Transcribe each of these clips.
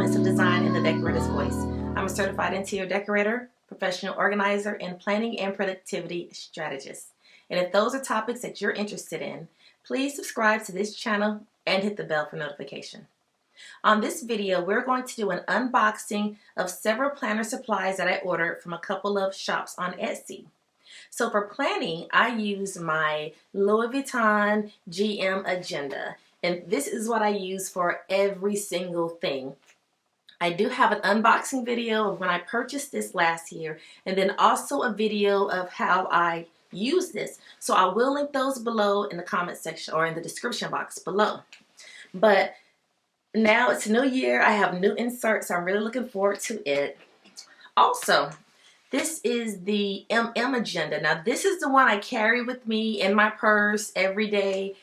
elements of design in the decorator's voice. I'm a certified interior decorator, professional organizer, and planning and productivity strategist. And if those are topics that you're interested in, please subscribe to this channel and hit the bell for notification. On this video, we're going to do an unboxing of several planner supplies that I ordered from a couple of shops on Etsy. So for planning, I use my Louis Vuitton GM agenda. And this is what I use for every single thing. I do have an unboxing video of when I purchased this last year, and then also a video of how I use this. So I will link those below in the comment section or in the description box below. But now it's a new year. I have new inserts, so I'm really looking forward to it. Also, this is the MM agenda. Now this is the one I carry with me in my purse every day.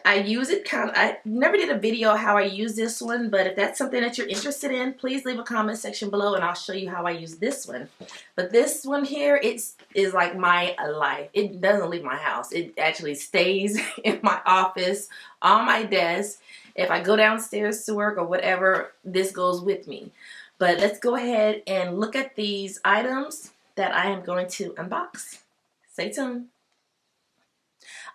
I use it I never did a video how I use this one, but if that's something that you're interested in, please leave a comment section below and I'll show you how I use this one. But this one here, is like my life. It doesn't leave my house. It actually stays in my office, on my desk. If I go downstairs to work or whatever, this goes with me. But let's go ahead and look at these items that I am going to unbox. Stay tuned.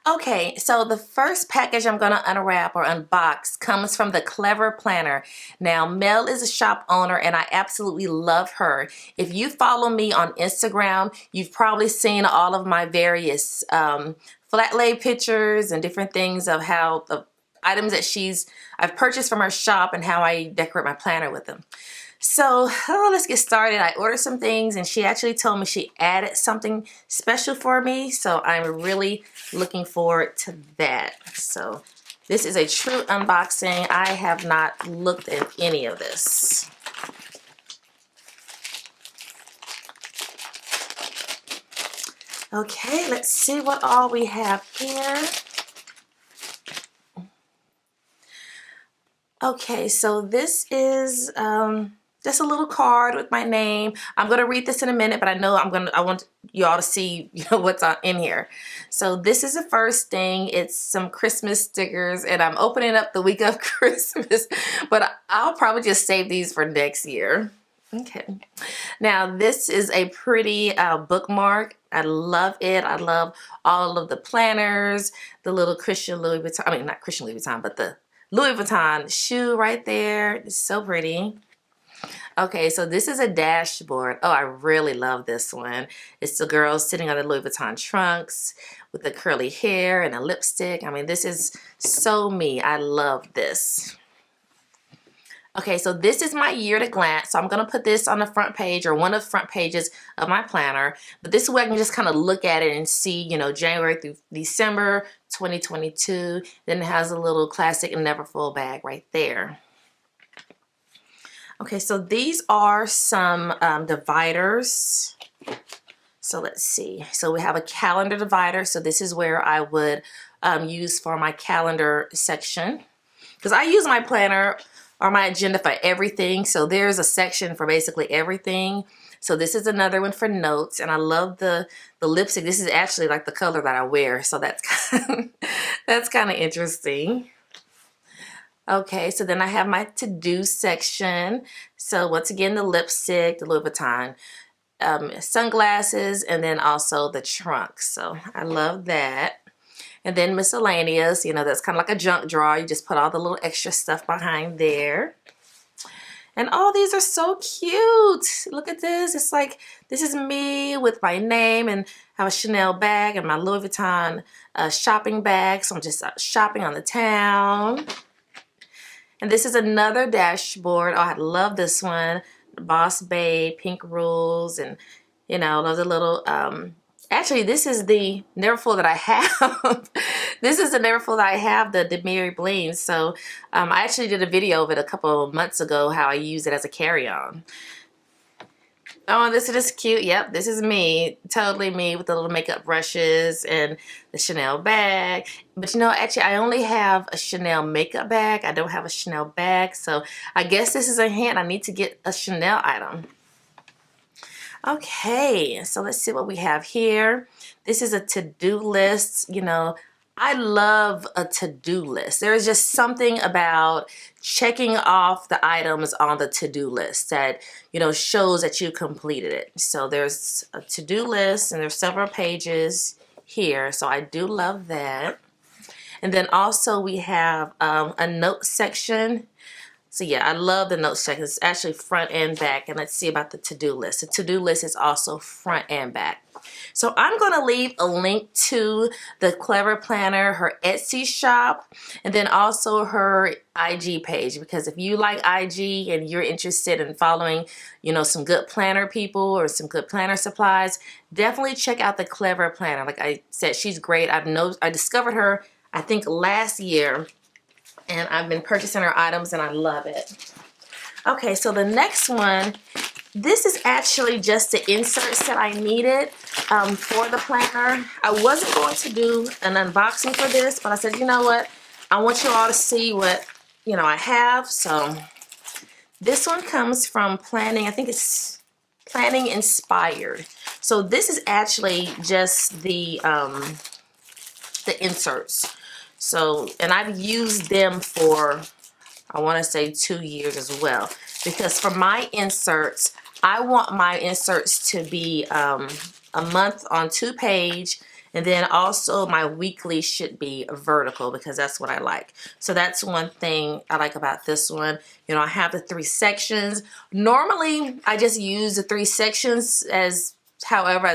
Okay, so the first package I'm going to unwrap or unbox comes from the Clever Planner. Now, Mel is a shop owner and I absolutely love her. If you follow me on Instagram, you've probably seen all of my various flat lay pictures and different things of how the items that I've purchased from her shop and how I decorate my planner with them. So let's get started. I ordered some things and she actually told me she added something special for me. So I'm really looking forward to that. So this is a true unboxing. I have not looked at any of this. Okay, let's see what all we have here. Okay, so this is just a little card with my name. I'm going to read this in a minute, but I want you all to see what's in here. So this is the first thing. It's some Christmas stickers, and I'm opening up the week of Christmas, but I'll probably just save these for next year. Okay. Now this is a pretty bookmark. I love it. I love all of the planners, the little Christian Louis Vuitton, I mean not Christian Louis Vuitton, but the Louis Vuitton shoe right there. It's so pretty. Okay, so this is a dashboard. Oh, I really love this one. It's the girl sitting on the Louis Vuitton trunks with the curly hair and a lipstick. I mean, this is so me. I love this. Okay, so this is my year at a glance. So I'm going to put this on the front page or one of the front pages of my planner. But this way I can just kind of look at it and see, January through December 2022. Then it has a little classic and never full bag right there. Okay, so these are some dividers. So let's see. So we have a calendar divider. So this is where I would use for my calendar section. Because I use my planner or my agenda for everything. So there's a section for basically everything. So this is another one for notes. And I love the lipstick. This is actually like the color that I wear. So that's that's kind of interesting. Okay, so then I have my to-do section. So once again, the lipstick, the Louis Vuitton sunglasses, and then also the trunk. So I love that. And then miscellaneous, that's kind of like a junk drawer. You just put all the little extra stuff behind there. And all these are so cute. Look at this. It's like, this is me with my name, and I have a Chanel bag and my Louis Vuitton shopping bag. So I'm just shopping on the town. And this is another dashboard. Oh, I love this one. Boss Babe, Pink Rules, and those are little, actually this is the Neverfull that I have. This is the Neverfull that I have, the Mary Bling. So I actually did a video of it a couple of months ago, how I use it as a carry-on. Oh, this is cute. Yep, this is me. Totally me with the little makeup brushes and the Chanel bag. But actually I only have a Chanel makeup bag. I don't have a Chanel bag. So I guess this is a hint. I need to get a Chanel item. Okay, so let's see what we have here. This is a to-do list. I love a to-do list. There's just something about checking off the items on the to-do list that, you know, shows that you completed it. So there's a to-do list and there's several pages here. So I do love that. And then also we have a note section. So yeah, I love the note section. It's actually front and back. And let's see about the to-do list. The to-do list is also front and back. So I'm going to leave a link to the Clever Planner, her Etsy shop, and then also her IG page. Because if you like IG and you're interested in following, you know, some good planner people or some good planner supplies, definitely check out the Clever Planner. Like I said, she's great. I discovered her, I think, last year. And I've been purchasing her items and I love it. Okay, so the next one, this is actually just the inserts that I needed for the planner. I wasn't going to do an unboxing for this, but I said, you know what? I want you all to see what, you know, I have. So this one comes from Planning, I think it's Planning Inspired. So this is actually just the inserts. So, and I've used them for, I want to say 2 years as well. Because for my inserts, I want my inserts to be a month on 2-page. And then also my weekly should be vertical because that's what I like. So that's one thing I like about this one. You know, I have the 3 sections. Normally, I just use the 3 sections as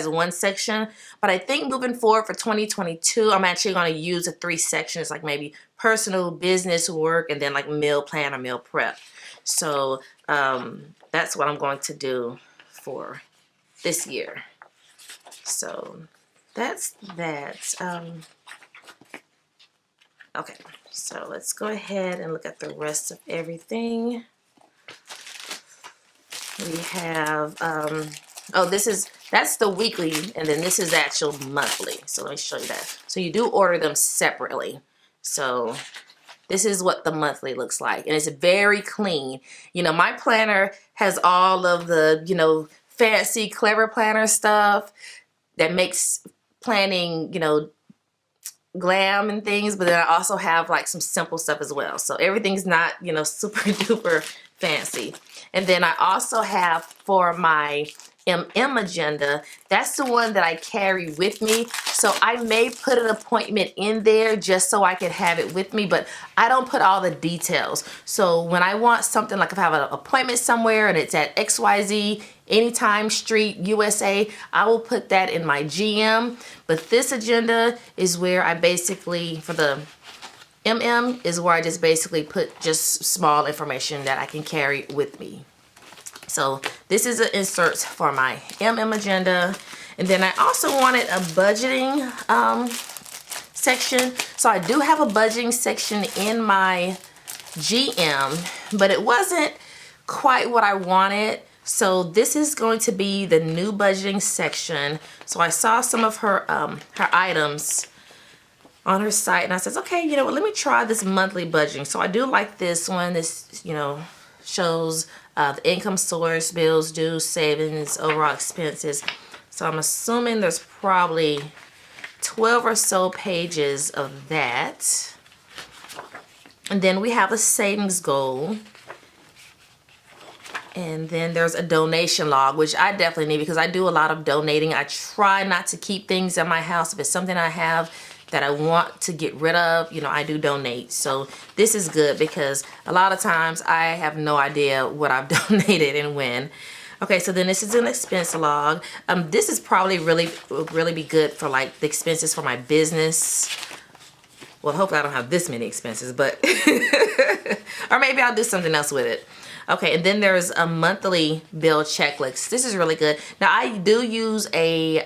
one section, but I think moving forward for 2022, I'm actually going to use the 3 sections, like maybe personal, business, work, and then like meal plan or meal prep. So that's what I'm going to do for this year. So that's that. Okay, so let's go ahead and look at the rest of everything. We have oh, that's the weekly, and then this is the actual monthly. So let me show you that. So you do order them separately. So this is what the monthly looks like, and it's very clean. You know, my planner has all of the, you know, fancy Clever Planner stuff that makes planning, you know, glam and things, but then I also have like some simple stuff as well. So everything's not, you know, super duper fancy. And then I also have for my agenda, that's the one that I carry with me. So I may put an appointment in there just so I can have it with me, but I don't put all the details. So when I want something, like if I have an appointment somewhere and it's at XYZ, Anytime Street, USA, I will put that in my GM. But this agenda is where I basically, for the is where I just basically put just small information that I can carry with me. So this is an insert for my agenda. And then I also wanted a budgeting section. So I do have a budgeting section in my GM, but it wasn't quite what I wanted. So this is going to be the new budgeting section. So I saw some of her items on her site, and I said, okay, you know what, let me try this monthly budgeting. So I do like this one. This, you know, shows the income source, bills, dues, savings, overall expenses. So I'm assuming there's probably 12 or so pages of that. And then we have a savings goal. And then there's a donation log, which I definitely need because I do a lot of donating. I try not to keep things in my house. If it's something I have that I want to get rid of, you know, I do donate. So this is good because a lot of times I have no idea what I've donated and when. Okay, so then this is an expense log. This is probably really be good for like the expenses for my business. Well, hopefully I don't have this many expenses, but or maybe I'll do something else with it. Okay, and then there's a monthly bill checklist. This is really good. Now I do use a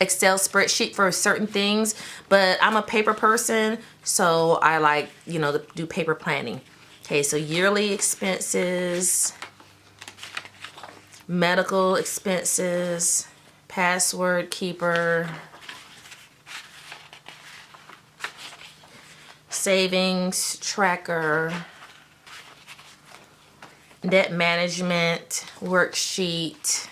Excel spreadsheet for certain things, but I'm a paper person, so I like, you know, to do paper planning. Okay, so yearly expenses, medical expenses, password keeper, savings tracker, debt management worksheet,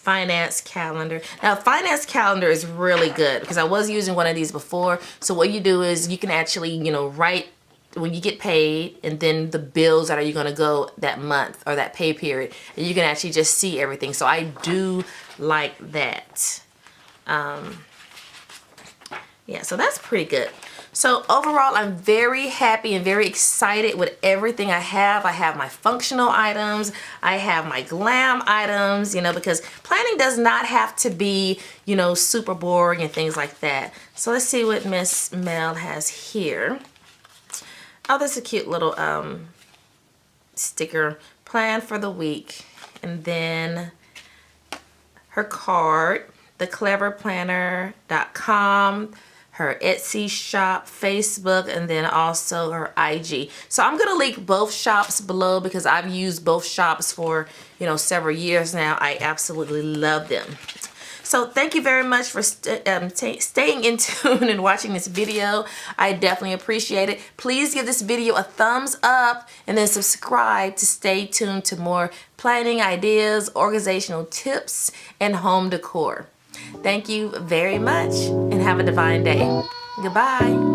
finance calendar. Now, finance calendar is really good because I was using one of these before. So what you do is you can actually, you know, write when you get paid and then the bills that are you going to go that month or that pay period, and you can actually just see everything. So I do like that. Yeah, so that's pretty good. So overall, I'm very happy and very excited with everything I have. I have my functional items. I have my glam items, you know, because planning does not have to be, you know, super boring and things like that. So let's see what Miss Mel has here. Oh, this is a cute little sticker. Plan for the week. And then her card, thecleverplanner.com, her Etsy shop, Facebook, and then also her IG. So I'm gonna link both shops below because I've used both shops for, you know, several years now. I absolutely love them. So thank you very much for staying in tune and watching this video. I definitely appreciate it. Please give this video a thumbs up and then subscribe to stay tuned to more planning ideas, organizational tips, and home decor. Thank you very much and have a divine day. Goodbye.